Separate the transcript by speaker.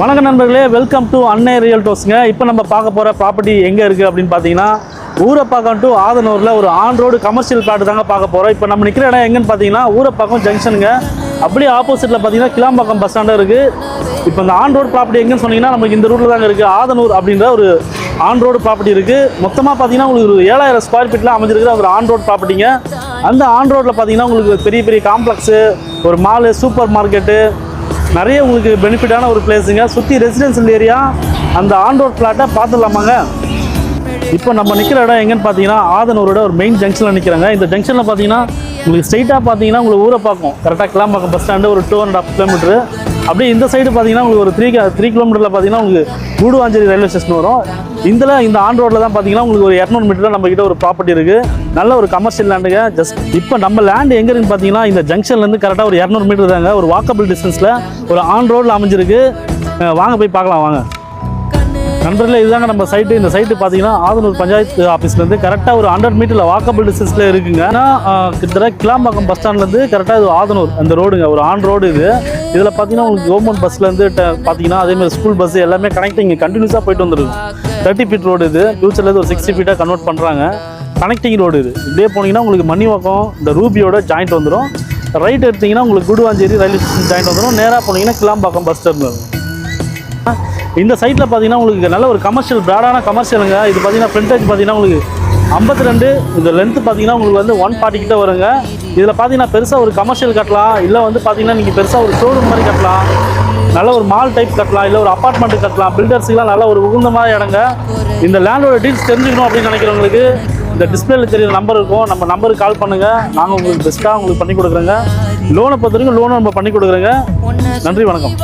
Speaker 1: வணக்கம் நண்பர்களே, welcome to அன்னை ரியல்டோஸ்ங்க. இப்போ நம்ம பார்க்க போகிற ப்ராப்பர்ட்டி எங்கே இருக்குது அப்படின்னு பார்த்தீங்கன்னா ஊரப்பாக்கம் டு ஆதனூரில் ஒரு ஆன் ரோடு கமர்ஷியல் பிளாட் தாங்க பார்க்க போகிறோம். இப்போ நம்ம நிற்கிற இடம் எங்கன்னு பார்த்தீங்கன்னா ஊரப்பாக்கம் ஜங்ஷனுங்க. அப்படியே ஆப்போசிட்டில் பார்த்தீங்கன்னா கிளாம்பாக்கம் பஸ் ஸ்டாண்டும் இருக்குது. இப்போ இந்த ஆன் ரோடு ப்ராப்பர்ட்டி எங்கன்னு சொன்னீங்கன்னா நமக்கு இந்த ரூட்டில் தாங்க இருக்குது. ஆதனூர் அப்படின்ற ஒரு ஆன் ரோடு ப்ராப்பர்ட்டி இருக்குது. மொத்தமாக பார்த்தீங்கன்னா உங்களுக்கு ஒரு 7000 ஸ்கொயர் ஃபீட்டில் அமைஞ்சிருக்கிற ஒரு ஆன் ரோடு ப்ராப்பர்ட்டிங்க. அந்த ஆன் ரோட்டில் பார்த்தீங்கன்னா உங்களுக்கு பெரிய பெரிய காம்ப்ளெக்ஸு, ஒரு மாலு, சூப்பர் மார்க்கெட்டு, நிறைய உங்களுக்கு பெனிஃபிட்டான ஒரு பிளேஸுங்க. சுற்றி ரெசிடென்ஷியல் ஏரியா. அந்த ஆன் ரோட் பிளாட்டை பார்த்துடலாமாங்க. இப்போ நம்ம நிற்கிற இடம் எங்கன்னு பார்த்தீங்கன்னா ஆதனூரோட ஒரு மெயின் ஜங்ஷனில் நிற்கிறாங்க. இந்த ஜங்ஷனில் பார்த்தீங்கன்னா உங்களுக்கு ஸ்ட்ரைட்டாக பார்த்தீங்கன்னா உங்களுக்கு ஊரை பார்க்கும் கரெக்டாக கிளாம்பாக்கம் பஸ் ஸ்டாண்டு ஒரு 2.5 கிலோமீட்டரு. அப்படியே இந்த சைடு பார்த்தீங்கன்னா உங்களுக்கு ஒரு 3 கிலோமீட்டரில் பார்த்தீங்கன்னா உங்களுக்கு கூடுவாஞ்சேரி ரயில்வே ஸ்டேஷன் வரும். இந்த ஆன் ரோட்டில் தான் பார்த்தீங்கன்னா உங்களுக்கு ஒரு 200 மீட்டரில் நம்மக்கிட்ட ஒரு ப்ராப்பர்ட்டி இருக்குது. நல்ல ஒரு கமர்ஷியல் லேண்டுங்க. ஜஸ்ட் இப்போ நம்ம லேண்டு எங்கே இருக்குன்னு பார்த்தீங்கன்னா இந்த ஜங்ஷன்லேருந்து கரெக்டாக ஒரு 200 மீட்டர் தாங்க. ஒரு வாக்கபிள் டிஸ்டன்ஸில் ஒரு ஆன் ரோடில் அமைஞ்சிருக்கு. வாங்க போய் பார்க்கலாம் வாங்க நண்பர்களே. இதுதாங்க நம்ம சைட்டு. இந்த சைட்டு பார்த்தீங்கன்னா ஆதனூர் பஞ்சாயத்து ஆஃபீஸ்லேருந்து கரெக்டாக ஒரு 100 மீட்டரில் வாக்கபிள் டிஸ்டன்ஸில் இருக்குங்க. ஆனால் கிட்டத்தட்ட கிளாம்பாக்கம் பஸ் ஸ்டாண்ட்லேருந்து கரெக்டாக இது ஆதனூர் அந்த ரோடுங்க, ஒரு ஆன் ரோடு இது. இதில் பார்த்தீங்கன்னா உங்களுக்கு கவர்மெண்ட் பஸ்லேருந்து பார்த்தீங்கன்னா அதேமாதிரி ஸ்கூல் பஸ் எல்லாமே கனெக்டிங் கண்டினியூஸாக போயிட்டு வந்துருக்கு. 30 ஃபீட் ரோடு இது. ஃபியூச்சரில் ஒரு 60 ஃபீட்டாக கன்வெர்ட் பண்ணுறாங்க. கனெக்டிங் ரோடு இது. இப்படியே போனீங்கன்னா உங்களுக்கு மணிவாக்கம் இந்த ரூபியோட ஜாயிண்ட் வந்துடும். ரைட் எடுத்தீங்கன்னா உங்களுக்கு கூடுவாஞ்சேரி ரயில்வே ஸ்டேஷன் ஜாயிண்ட் வந்துடும். நேராக போனீங்கன்னா கிளாம்பாக்கம் பஸ் ஸ்டாண்ட் வரும். இந்த சைட்டில் பார்த்தீங்கன்னா உங்களுக்கு நல்ல ஒரு கமர்ஷியல் பிராடான கமர்ஷியலுங்க. இது பார்த்தீங்கன்னா ஃப்ரண்டேஜ் பார்த்தீங்கன்னா உங்களுக்கு 52. இந்த லென்த்து பார்த்தீங்கன்னா உங்களுக்கு வந்து 140 கிட்ட வருங்க. இதில் பார்த்தீங்கன்னா பெருசாக ஒரு கமர்ஷியல் கட்டலாம், இல்லை வந்து பார்த்தீங்கன்னா நீங்கள் பெருசாக ஒரு ஷோரூம் மாதிரி கட்டலாம், நல்ல ஒரு மால் டைப் கட்டலாம், இல்லை ஒரு அப்பார்ட்மெண்ட்டு கட்டலாம். பில்டர்ஸுக்கெலாம் நல்ல ஒரு உகுந்த மாதிரி இடங்க. இந்த லேண்டோட டீல்ஸ் தெரிஞ்சுக்கணும் அப்படின்னு நினைக்கிறவங்களுக்கு இந்த டிஸ்பிளேல தெரியுற நம்பர் இருக்கும். நம்ம நம்பருக்கு கால் பண்ணுங்கள். நாங்கள் உங்களுக்கு பெஸ்ட்டாக உங்களுக்கு பண்ணி கொடுக்குறோங்க. லோனை பொறுத்த வரைக்கும் லோனை நம்ம பண்ணி கொடுக்குறோங்க. நன்றி, வணக்கம்.